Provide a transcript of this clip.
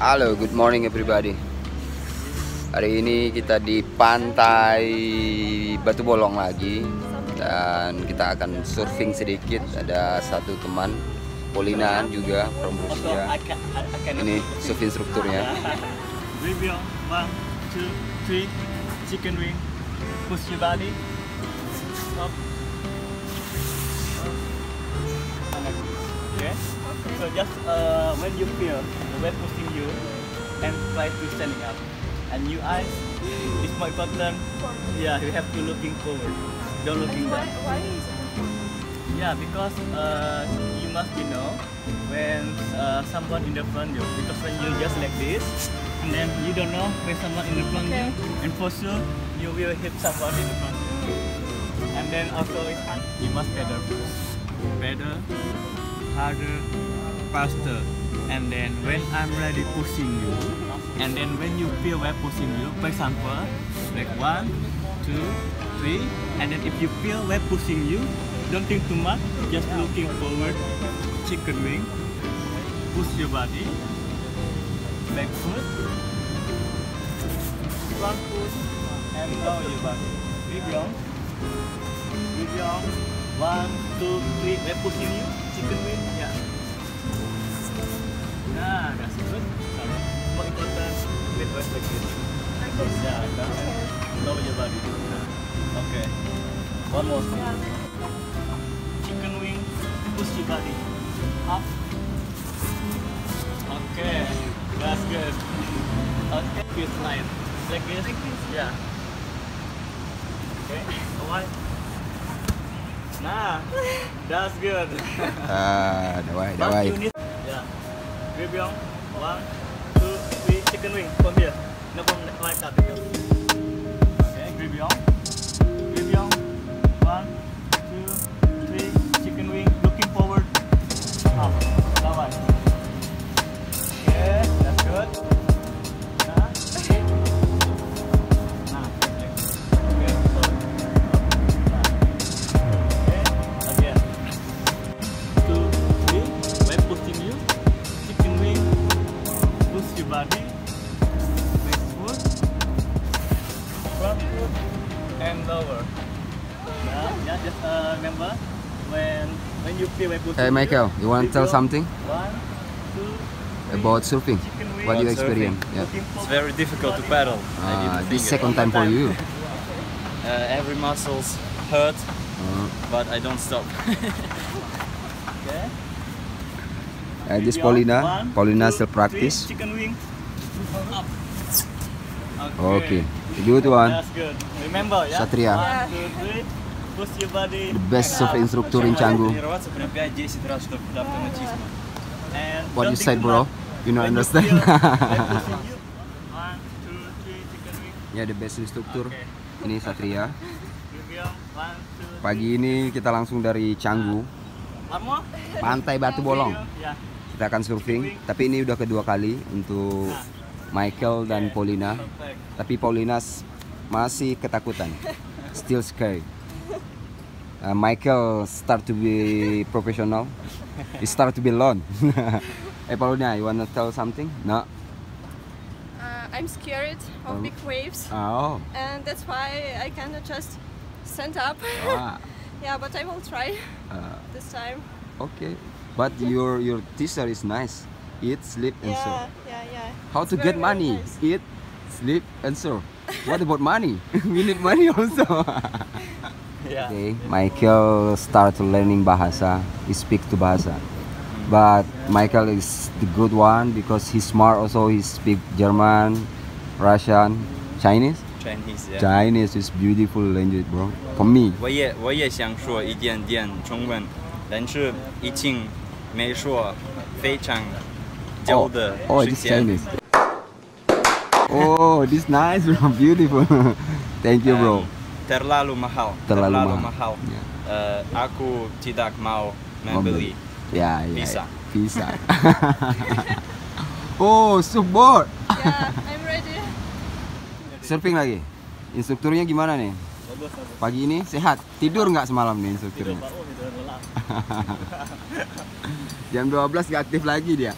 Halo, good morning everybody. Hari ini kita di pantai Batu Bolong lagi dan kita akan surfing sedikit. Ada satu teman, Paulina juga from Rusia. Ini surf instrukturnya. Review 1, 2, 3, chicken wing, push your body, up. Okay. So just when you feel the wave pushing you, and try to standing up. And your eyes is more important. Yeah, you have to looking forward. Don't looking down. Why is it important? Yeah, because you must know when someone in the front you. Because when you just like this, and then you don't know when someone in the front you, and for sure you will hit someone in the front you. And then also you must pedal harder, faster. And then when I'm ready pushing you, and then when you feel we're pushing you, for example, like 1, 2, 3, and then if you feel we're pushing you, don't think too much, just looking forward, chicken wing, push your body, back foot, front foot, and lower your body. Rebound, 1, 2, 3, we're pushing you, chicken wing, yeah. Nah, that's good. More important with waist like this. Yeah, lower your body. Okay. One more. Chicken wing, push your body up. Okay, that's good. Okay, feel light. Like this. Yeah. Okay. One. Nah, that's good. Dawai. Yeah. Grip your 1, 2, 3, chicken wing from here. No, from like that. Okay, grip your 1, 2, 3, chicken wing, looking forward. Up, lawan. Okay, that's good. Nah. Nah, okay, sorry. Nah. Okay, again. 2, 3, when pushing you, chicken wing, push your body, back foot, front foot, and lower. Yeah, just remember when you feel like pushing. Hey Michael, you want to tell something 1, 2, 3, about surfing? chicken wing. What do you About experience? surfing? Yeah. It's very difficult to paddle. This second time for you. Every muscles hurt, but I don't stop. Okay. This Paulina still 2, 3, practice. chicken wing. Up. Okay, good one. That's good. Remember, yeah. Satria. 1, 2, 3. Push your body. The best surf instructor in Canggu. And What you don't said, think bro? too much. You know, When understand? feel like pushing you. 1, 2, 3, chicken wing. Ya, the best instruktur. Okay. Ini Satria. Review. 1, 2, 3. Pagi ini kita langsung dari Canggu, One more. pantai Batu Bolong. Yeah. Kita akan surfing, tapi ini udah kedua kali untuk Michael dan Paulina. Perfect. Tapi Paulina masih ketakutan, still scared. Michael start to be professional, he start to be alone. Hey Paulina, you wanna tell something? No? I'm scared of big waves, Oh. and that's why I cannot just stand up. Ah. Yeah, but I will try this time. Okay. But your teacher is nice. Eat, sleep, and surf. Yeah. How It's to get very, money? very nice. Eat, sleep, and surf. What about money? We need money also. Yeah. Okay, Michael start learning bahasa. He speak to bahasa. But Michael is the good one because he's smart also. He speak German, Russian, Chinese. Chinese, yeah. Chinese is beautiful language, bro. For me. 我也想说一点点中文，但是已经没说非常久的 Oh, 时 this 间。 Chinese. Oh, this nice, bro. Beautiful. Thank you, bro. Terlalu mahal. Terlalu mahal. Yeah. Aku tidak mau membeli. Ya, Visa. Visa. Oh, support. Yeah, I'm ready. Surfing lagi. Instrukturnya gimana nih? Bagus. Pagi ini sehat. Tidur nggak semalam nih instrukturnya? Tidur, tidur, Jam 12 nggak aktif lagi dia.